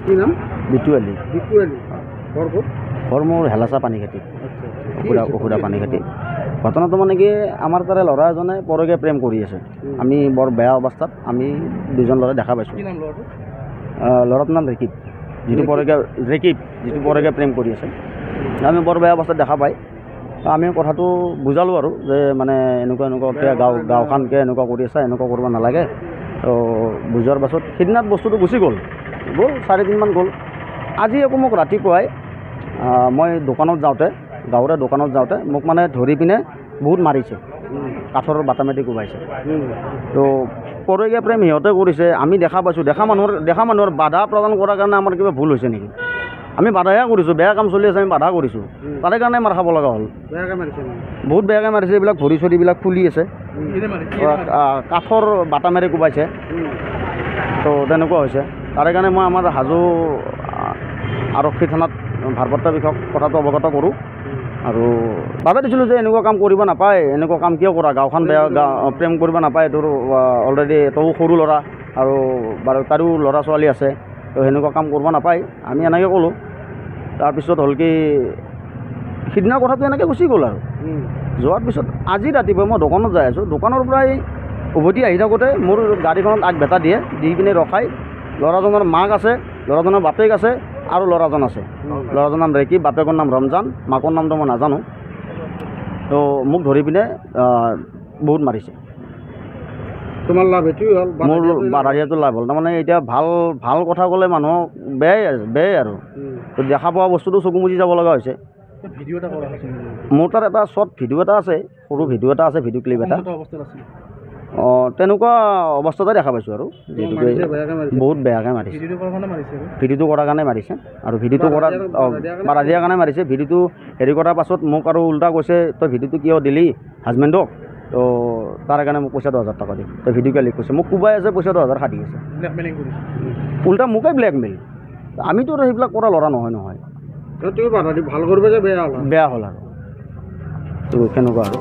কি নাম? বিটু আলী। বিটু আলী। ঘৰ ক'ত? ঘৰ মোৰ হেলাচা পানী খেতি, আচ্ছা অসুৰা পানী খেতি। ঘটনাটো মানে কি, আমাৰ তাৰে ল'ৰা এজনে পৰকীয়া প্ৰেম কৰি আছে। আমি বৰ বেয়া অৱস্থাত আমি দুজন ল'ৰাই দেখা পাইছোঁ। কি নাম ল'ৰাটো? ল'ৰাটোৰ নাম ৰেকিব, যিটো পৰকীয়া প্ৰেম কৰি আছে। আমি বৰ বেয়া অৱস্থাত দেখা পাই আমি কথাটো বুজালোঁ আৰু যে মানে এনেকুৱাকৈ গাঁওখনকৈ এনেকুৱা কৰি আছে, এনেকুৱা কৰিব নালাগে। তো বুজোৱাৰ পাছত সেইদিনাত বস্তুটো গুচি গ'ল 4-3 মান গ'ল। আজি আকৌ মোক ৰাতিপুৱাই মই দোকানত যাওঁতে, গাঁৱৰে দোকানত যাওঁতে মোক মানে ধৰি পিনে বহুত মাৰিছে, কাঠৰ বাটামেদি কোবাইছে। তো পৰকীয়া প্ৰেম সিহঁতে কৰিছে, আমি দেখা পাইছোঁ। দেখা মানুহৰ বাধা প্ৰদান কৰাৰ কাৰণে আমাৰ কিবা ভুল হৈছে নেকি? আমি বাধাহে কৰিছোঁ, বেয়া কাম চলি আছে আমি বাধা কৰিছোঁ, তাৰে কাৰণে মাৰ খাব লগা হ'ল। বেয়াকৈ মাৰিছে? বহুত বেয়াকৈ মাৰিছে। এইবিলাক ভৰি চৰিবিলাক ফুলি আছে, কাঠৰ বাটামেৰে কোবাইছে। তো তেনেকুৱা হৈছে। তাৰে কাৰণে মই আমাৰ হাজো আৰক্ষী থানাত ভাৰপ্ৰাপ্ত বিষয়ক কথাটো অৱগত কৰোঁ আৰু বাধা দিছিলোঁ যে এনেকুৱা কাম কৰিব নাপায়, এনেকুৱা কাম কিয় কৰা, গাঁওখন বেয়া, প্ৰেম কৰিব নাপায়। তোৰ অলৰেডি তয়ো সৰু ল'ৰা আৰু বাৰু তাৰো ল'ৰা ছোৱালী আছে, তো সেনেকুৱা কাম কৰিব নাপায়, আমি এনেকৈ ক'লোঁ। তাৰপিছত হ'ল কি, সিদিনাৰ কথাটো এনেকৈ গুচি গ'ল আৰু যোৱাৰ পিছত আজি ৰাতিপুৱা মই দোকানত যাই আছোঁ, দোকানৰ পৰাই উভতি আহি থাকোঁতে মোৰ গাড়ীখনত আগভেটা দি পিনে ৰখাই, ল'ৰাজনৰ মাক আছে, ল'ৰাজনৰ বাপেক আছে আৰু ল'ৰাজন আছে। ল'ৰাজনৰ নাম ৰেকিব, বাপেকৰ নাম ৰমজান, মাকৰ নামটো মই নাজানো। তো মোক ধৰি পিনে বহুত মাৰিছে। তোমাৰ লাভ এইটোৱে হ'ল? মোৰ বাধা দিয়াটো লাভ হ'ল। তাৰমানে এতিয়া ভাল কথা ক'লে মানুহক বেয়াই আৰু তো দেখা পোৱা বস্তুটো চকু মুজি যাব লগা হৈছে। ভিডিঅ' এটা কৰা হৈছে? মোৰ তাত এটা শ্বৰ্ট ভিডিঅ' এটা আছে, সৰু ভিডিঅ' এটা আছে, ভিডিঅ' ক্লিপ এটা। তেনেকুৱা অৱস্থাতে দেখা পাইছোঁ আৰু যিহেতুকে বহুত বেয়াকৈ মাৰিছে। ভিডিঅ'টো কৰাৰ কাৰণে মাৰিছে আৰু ভিডিঅ'টো কৰাৰ বাধা দিয়াৰ কাৰণে মাৰিছে। ভিডিঅ'টো হেৰি কৰাৰ পাছত মোক আৰু উল্টা কৈছে, তই ভিডিঅ'টো কিয় দিলি হাজবেণ্ডক, তো তাৰ কাৰণে মোক পইচা 10,000 টকা দিম। তই ভিডিঅ' কিয় লিক কৈছে, মোক কোবাই আছে, পইচা 10,000 খাটি আছে, উল্টা মোকে ব্লেকমেইল। আমিতো আৰু সেইবিলাক কৰা ল'ৰা নহয়। তুমি বাধা দি ভাল কৰিব যে বেয়া হ'ল আৰু তো কেনেকুৱা আৰু।